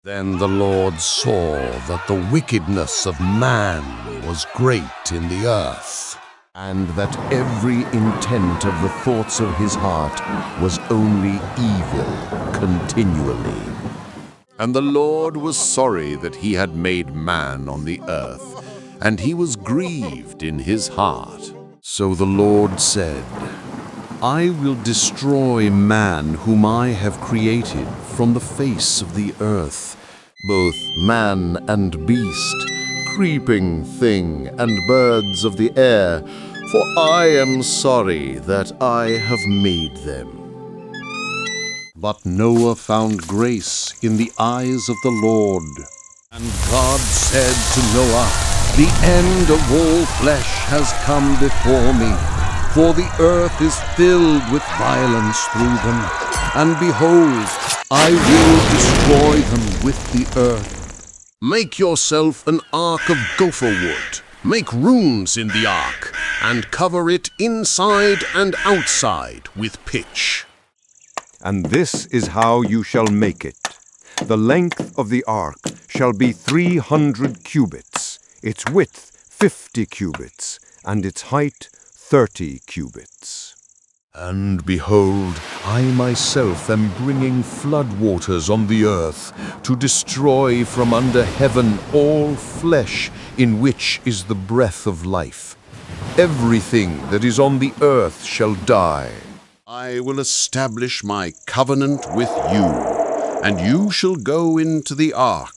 Then the Lord saw that the wickedness of man was great in the earth, and that every intent of the thoughts of his heart was only evil continually. And the Lord was sorry that he had made man on the earth, and he was grieved in his heart. So the Lord said, I will destroy man whom I have created from the face of the earth, both man and beast, creeping thing and birds of the air, for I am sorry that I have made them. But Noah found grace in the eyes of the Lord. And God said to Noah, The end of all flesh has come before me, for the earth is filled with violence through them. And behold, I will destroy them with the earth. Make yourself an ark of gopher wood. Make rooms in the ark, and cover it inside and outside with pitch. And this is how you shall make it. The length of the ark shall be 300 cubits, its width 50 cubits, and its height 30 cubits. And behold, I myself am bringing flood waters on the earth to destroy from under heaven all flesh in which is the breath of life. Everything that is on the earth shall die. I will establish my covenant with you, and you shall go into the ark,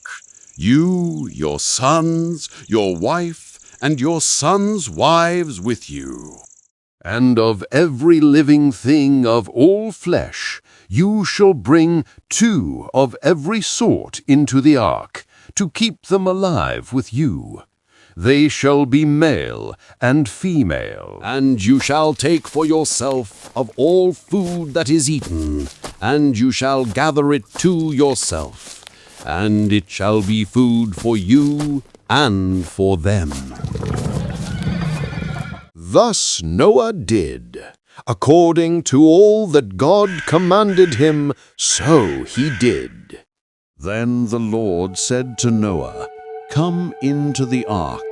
you, your sons, your wife, and your sons' wives with you. And of every living thing of all flesh you shall bring 2 of every sort into the ark, to keep them alive with you. They shall be male and female. And you shall take for yourself of all food that is eaten, and you shall gather it to yourself, and it shall be food for you and for them. Thus Noah did, according to all that God commanded him, so he did. Then the Lord said to Noah, Come into the ark,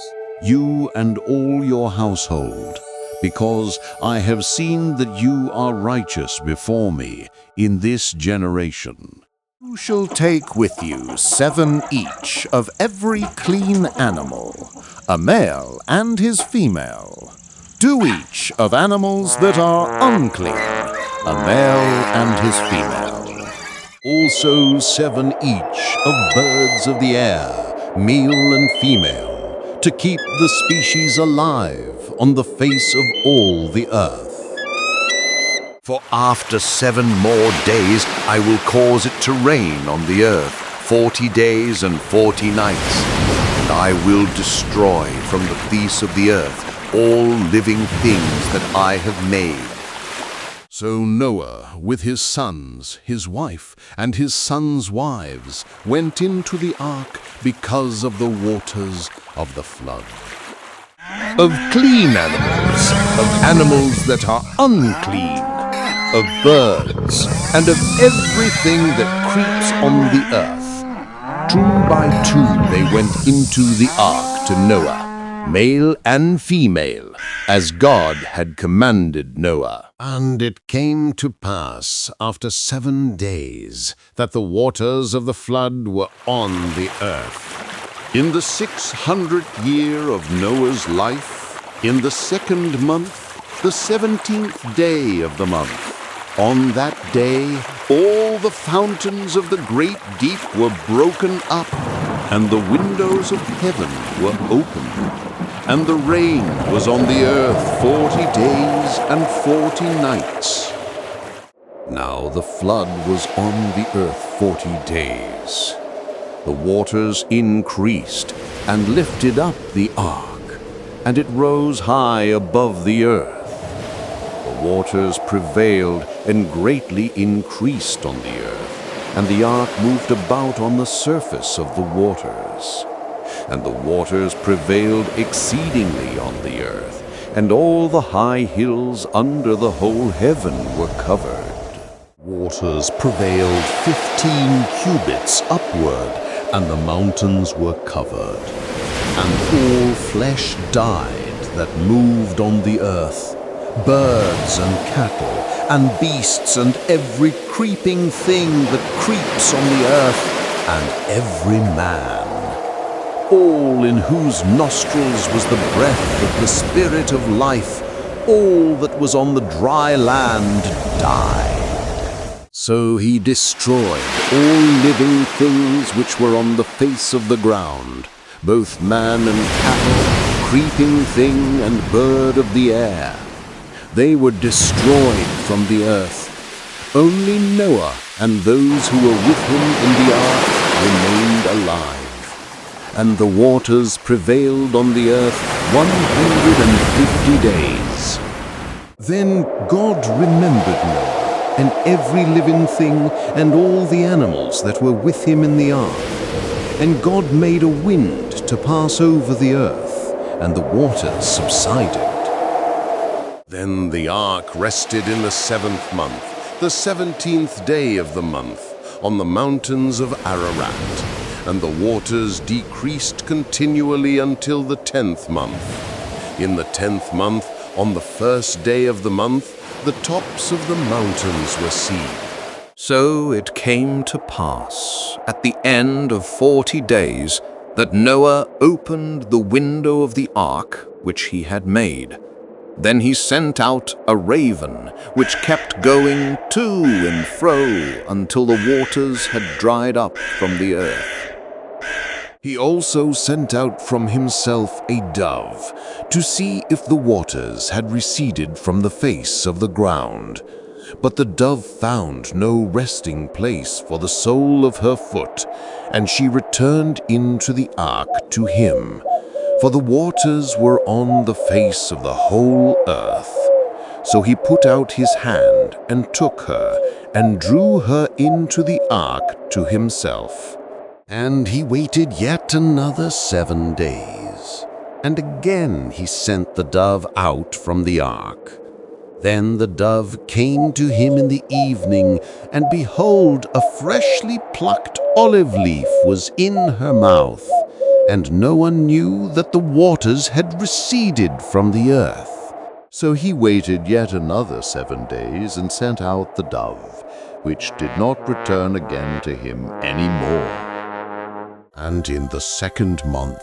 you and all your household, because I have seen that you are righteous before me in this generation. You shall take with you 7 each of every clean animal, a male and his female. 2 each of animals that are unclean, a male and his female. Also 7 each of birds of the air, male and female, to keep the species alive on the face of all the earth. For after 7 more days I will cause it to rain on the earth 40 days and 40 nights, and I will destroy from the face of the earth all living things that I have made. So Noah, with his sons, his wife, and his sons' wives, went into the ark because of the waters of the flood. Of clean animals, of animals that are unclean, of birds, and of everything that creeps on the earth. 2 by 2 they went into the ark to Noah, male and female, as God had commanded Noah. And it came to pass after 7 days that the waters of the flood were on the earth. In the 600th year of Noah's life, in the 2nd month, the 17th day of the month, on that day all the fountains of the great deep were broken up, and the windows of heaven were opened. And the rain was on the earth 40 days and 40 nights. Now the flood was on the earth 40 days. The waters increased and lifted up the ark, and it rose high above the earth. The waters prevailed and greatly increased on the earth, and the ark moved about on the surface of the waters. And the waters prevailed exceedingly on the earth, and all the high hills under the whole heaven were covered. Waters prevailed 15 cubits upward, and the mountains were covered. And all flesh died that moved on the earth, birds and cattle, and beasts, and every creeping thing that creeps on the earth, and every man, all in whose nostrils was the breath of the Spirit of life, all that was on the dry land died. So he destroyed all living things which were on the face of the ground, both man and cattle, creeping thing and bird of the air. They were destroyed from the earth. Only Noah and those who were with him in the ark remained alive. And the waters prevailed on the earth 150 days. Then God remembered Noah, and every living thing, and all the animals that were with him in the ark. And God made a wind to pass over the earth, and the waters subsided. Then the ark rested in the 7th month, the 17th day of the month, on the mountains of Ararat, and the waters decreased continually until the 10th month. In the 10th month, on the 1st day of the month, the tops of the mountains were seen. So it came to pass, at the end of 40 days, that Noah opened the window of the ark which he had made. Then he sent out a raven, which kept going to and fro until the waters had dried up from the earth. He also sent out from himself a dove, to see if the waters had receded from the face of the ground. But the dove found no resting place for the sole of her foot, and she returned into the ark to him. For the waters were on the face of the whole earth. So he put out his hand and took her, and drew her into the ark to himself. And he waited yet another 7 days. And again he sent the dove out from the ark. Then the dove came to him in the evening, and behold, a freshly plucked olive leaf was in her mouth. And no one knew that the waters had receded from the earth. So he waited yet another 7 days, and sent out the dove, which did not return again to him any more. And in the 2nd month,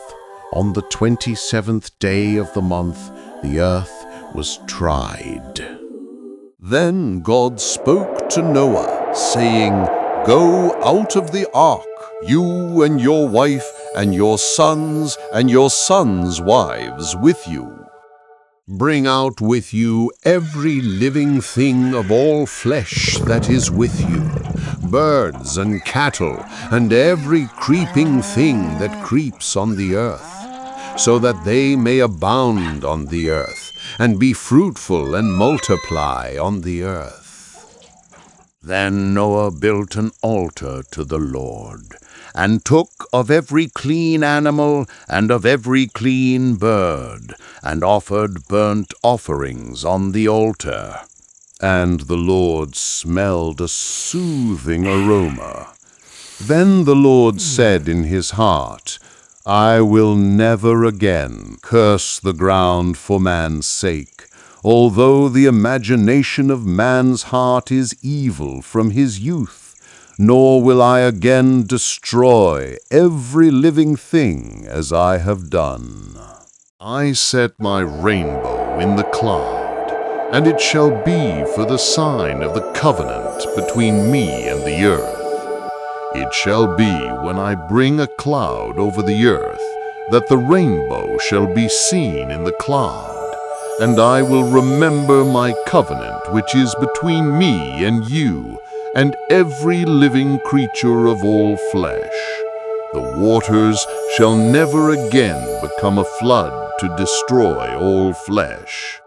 on the 27th day of the month, the earth was tried. Then God spoke to Noah, saying, "Go out of the ark, you and your wife, and your sons wives with you. Bring out with you every living thing of all flesh that is with you, birds and cattle, and every creeping thing that creeps on the earth, so that they may abound on the earth, and be fruitful and multiply on the earth." Then Noah built an altar to the Lord, and took of every clean animal and of every clean bird, and offered burnt offerings on the altar. And the Lord smelled a soothing aroma. Then the Lord said in his heart, "I will never again curse the ground for man's sake, although the imagination of man's heart is evil from his youth. Nor will I again destroy every living thing as I have done. I set my rainbow in the cloud, and it shall be for the sign of the covenant between me and the earth. It shall be when I bring a cloud over the earth, that the rainbow shall be seen in the cloud, and I will remember my covenant which is between me and you, and every living creature of all flesh. The waters shall never again become a flood to destroy all flesh.